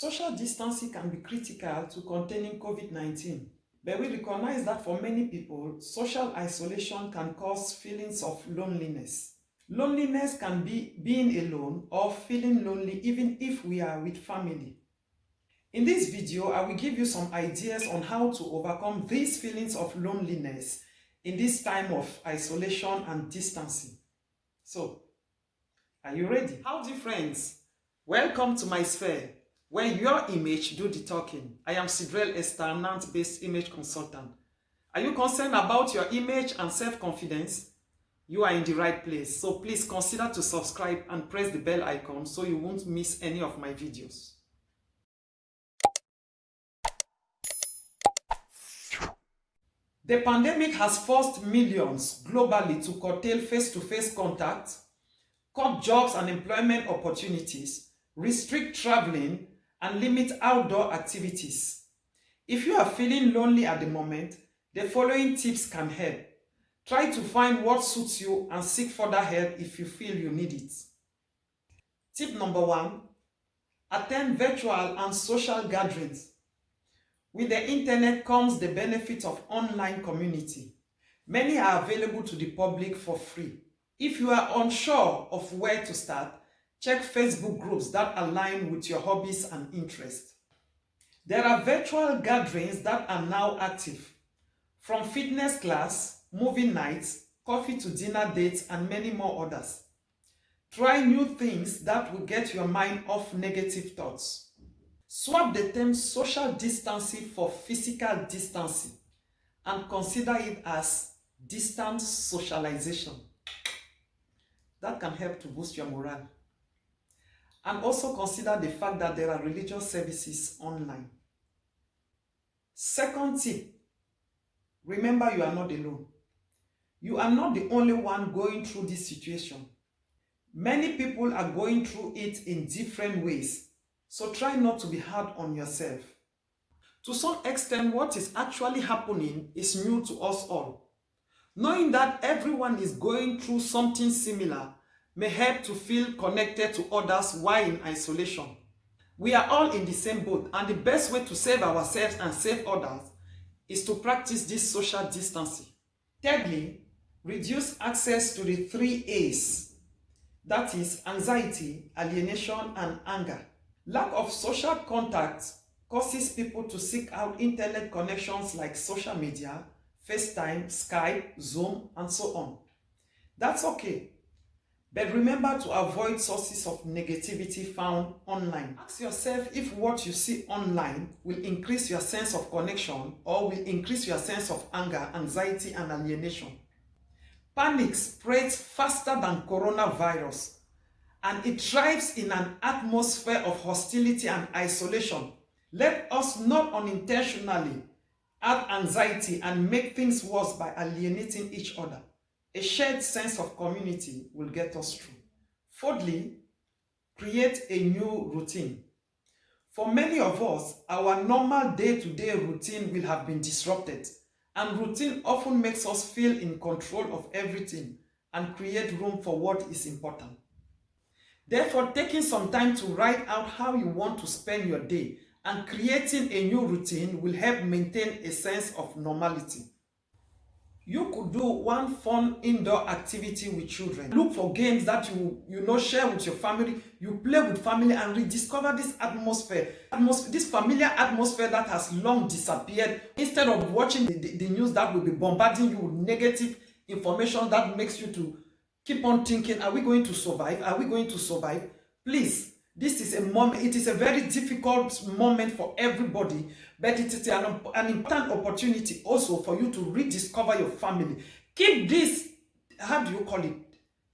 Social distancing can be critical to containing COVID-19, but we recognize that for many people, social isolation can cause feelings of loneliness. Loneliness can be being alone or feeling lonely even if we are with family. In this video, I will give you some ideas on how to overcome these feelings of loneliness in this time of isolation and distancing. So, are you ready? Howdy friends, welcome to my sphere, where your image do the talking. I am Sidrel Esther, Nantes-based image consultant. Are you concerned about your image and self-confidence? You are in the right place, so please consider to subscribe and press the bell icon so you won't miss any of my videos. The pandemic has forced millions globally to curtail face-to-face contact, cut jobs and employment opportunities, restrict traveling, and limit outdoor activities. If you are feeling lonely at the moment, the following tips can help. Try to find what suits you and seek further help if you feel you need it. Tip number 1, attend virtual and social gatherings. With the internet comes the benefit of online community. Many are available to the public for free. If you are unsure of where to start, check Facebook groups that align with your hobbies and interests. There are virtual gatherings that are now active, from fitness class, movie nights, coffee to dinner dates, and many more others. Try new things that will get your mind off negative thoughts. Swap the term social distancing for physical distancing and consider it as distance socialization. That can help to boost your morale. And also consider the fact that there are religious services online. Second tip, remember you are not alone. You are not the only one going through this situation. Many people are going through it in different ways, so try not to be hard on yourself. To some extent, what is actually happening is new to us all. Knowing that everyone is going through something similar may help to feel connected to others while in isolation. We are all in the same boat, and the best way to save ourselves and save others is to practice this social distancing. Thirdly, reduce access to the 3 A's. That is anxiety, alienation, and anger. Lack of social contact causes people to seek out internet connections like social media, FaceTime, Skype, Zoom, and so on. That's okay. But remember to avoid sources of negativity found online. Ask yourself if what you see online will increase your sense of connection or will increase your sense of anger, anxiety, and alienation. Panic spreads faster than coronavirus, and it thrives in an atmosphere of hostility and isolation. Let us not unintentionally add anxiety and make things worse by alienating each other. A shared sense of community will get us through. Fourthly, create a new routine. For many of us, our normal day-to-day routine will have been disrupted, and routine often makes us feel in control of everything and create room for what is important. Therefore, taking some time to write out how you want to spend your day and creating a new routine will help maintain a sense of normality. You could do one fun indoor activity with children. Look for games that you share with your family. You play with family and rediscover this atmosphere, this familiar atmosphere that has long disappeared. Instead of watching the news that will be bombarding you with negative information that makes you to keep on thinking, are we going to survive? Are we going to survive? Please, this is a moment, it is a very difficult moment for everybody, but it is an important opportunity also for you to rediscover your family. Keep this, how do you call it,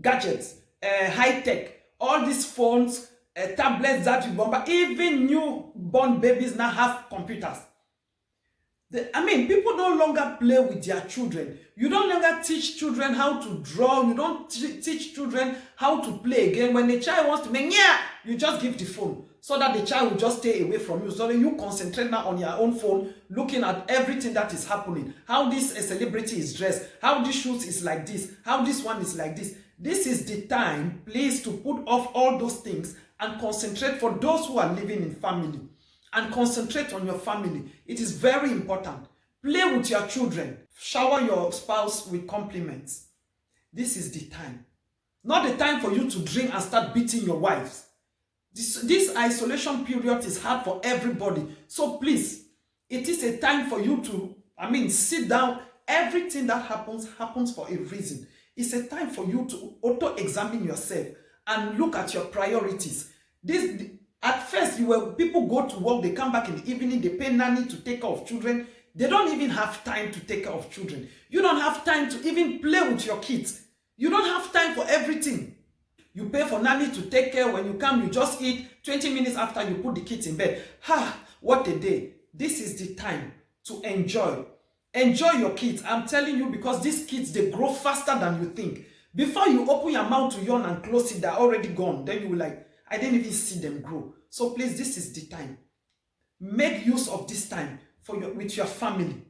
gadgets, high-tech, all these phones, tablets that you bombard, even newborn babies now have computers. People no longer play with their children. You don't longer teach children how to draw. You don't teach children how to play again. When the child wants to make, you just give the phone so that the child will just stay away from you. So that you concentrate now on your own phone, looking at everything that is happening. How this celebrity is dressed, how this shoot is like this, how this one is like this. This is the time, please, to put off all those things and concentrate for those who are living in family. And concentrate on your family. It is very important. Play with your children. Shower your spouse with compliments. This is the time. Not the time for you to drink and start beating your wives. This isolation period is hard for everybody. So please, it is a time for you to, sit down. Everything that happens for a reason. It's a time for you to auto-examine yourself and look at your priorities. At first, people go to work, they come back in the evening, they pay nanny to take care of children. They don't even have time to take care of children. You don't have time to even play with your kids. You don't have time for everything. You pay for nanny to take care. When you come, you just eat. 20 minutes after, you put the kids in bed. What a day. This is the time to enjoy. Enjoy your kids. I'm telling you, because these kids, they grow faster than you think. Before you open your mouth to yawn and close it, they're already gone. Then you will like, I didn't even see them grow. So please, this is the time. Make use of this time with your family.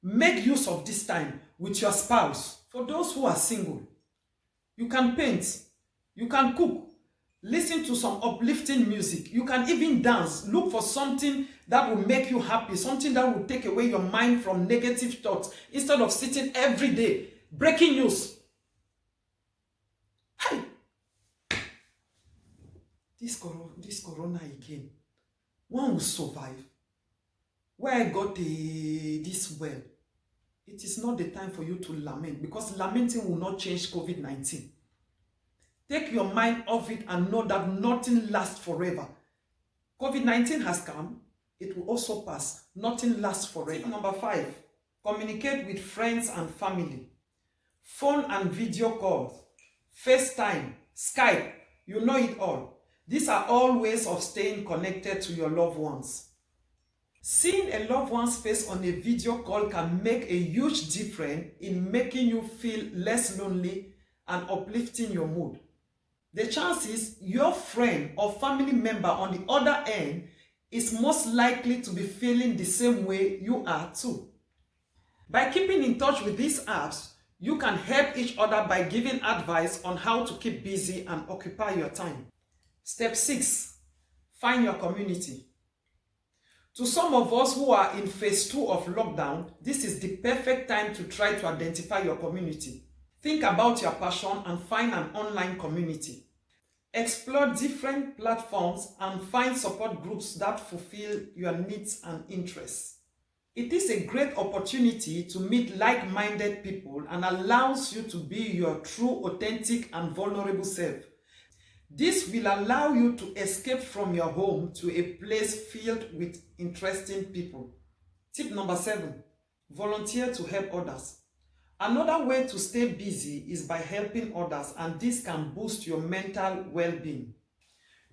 Make use of this time with your spouse. For those who are single, you can paint, you can cook, listen to some uplifting music, you can even dance. Look for something that will make you happy, something that will take away your mind from negative thoughts instead of sitting every day. Breaking news. Hey! This corona again. One will survive. Where I got this well, it is not the time for you to lament, because lamenting will not change COVID-19. Take your mind off it and know that nothing lasts forever. COVID-19 has come, it will also pass. Nothing lasts forever. Tip number 5, communicate with friends and family. Phone and video calls, FaceTime, Skype, you know it all. These are all ways of staying connected to your loved ones. Seeing a loved one's face on a video call can make a huge difference in making you feel less lonely and uplifting your mood. The chances your friend or family member on the other end is most likely to be feeling the same way you are too. By keeping in touch with these apps, you can help each other by giving advice on how to keep busy and occupy your time. Step 6, find your community. To some of us who are in phase 2 of lockdown, this is the perfect time to try to identify your community. Think about your passion and find an online community. Explore different platforms and find support groups that fulfill your needs and interests. It is a great opportunity to meet like-minded people and allows you to be your true, authentic, and vulnerable self. This will allow you to escape from your home to a place filled with interesting people. Tip number 7, volunteer to help others. Another way to stay busy is by helping others, and this can boost your mental well-being.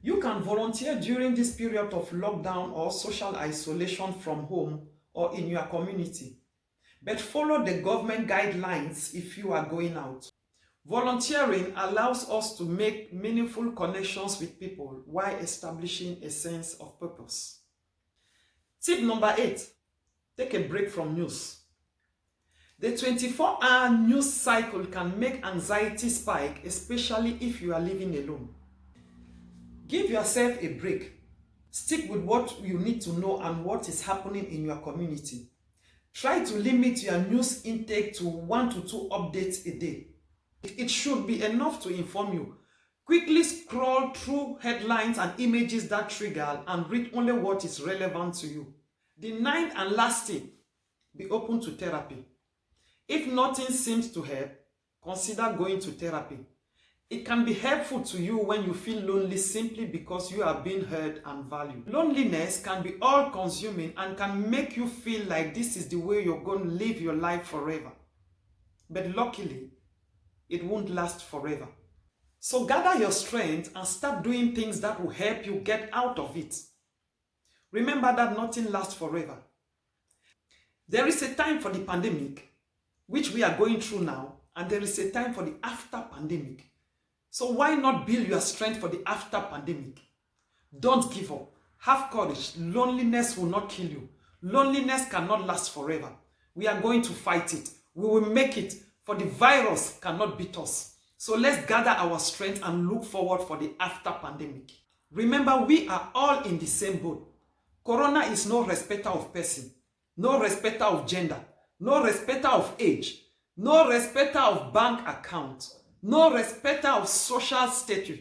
You can volunteer during this period of lockdown or social isolation from home or in your community, but follow the government guidelines if you are going out. Volunteering allows us to make meaningful connections with people while establishing a sense of purpose. Tip number 8, take a break from news. The 24-hour news cycle can make anxiety spike, especially if you are living alone. Give yourself a break. Stick with what you need to know and what is happening in your community. Try to limit your news intake to 1 to 2 updates a day. It should be enough to inform you. Quickly scroll through headlines and images that trigger and read only what is relevant to you. The 9th and last tip, be open to therapy. If nothing seems to help, consider going to therapy. It can be helpful to you when you feel lonely simply because you are being heard and valued. Loneliness can be all-consuming and can make you feel like this is the way you're going to live your life forever. But luckily, it won't last forever. So gather your strength and start doing things that will help you get out of it. Remember that nothing lasts forever. There is a time for the pandemic, which we are going through now, and there is a time for the after pandemic. So why not build your strength for the after pandemic? Don't give up. Have courage. Loneliness will not kill you. Loneliness cannot last forever. We are going to fight it. We will make it. For the virus cannot beat us. So let's gather our strength and look forward for the after pandemic. Remember, we are all in the same boat. Corona is no respecter of person, no respecter of gender, no respecter of age, no respecter of bank account, no respecter of social status.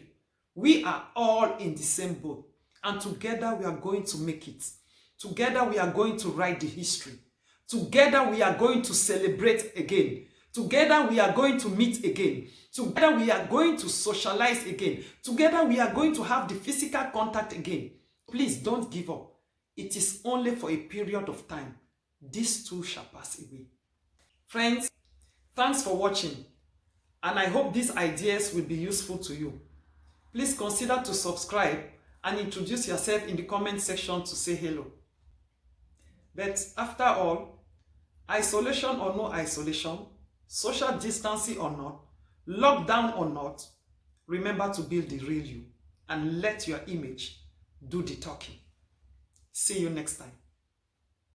We are all in the same boat, and together we are going to make it. Together we are going to write the history. Together we are going to celebrate again. Together we are going to meet again. Together we are going to socialize again. Together we are going to have the physical contact again. Please don't give up. It is only for a period of time. This too shall pass away. Friends, thanks for watching, and I hope these ideas will be useful to you. Please consider to subscribe and introduce yourself in the comment section to say hello. But after all, isolation or no isolation, social distancing or not, lockdown or not, remember to build the real you and let your image do the talking. See you next time.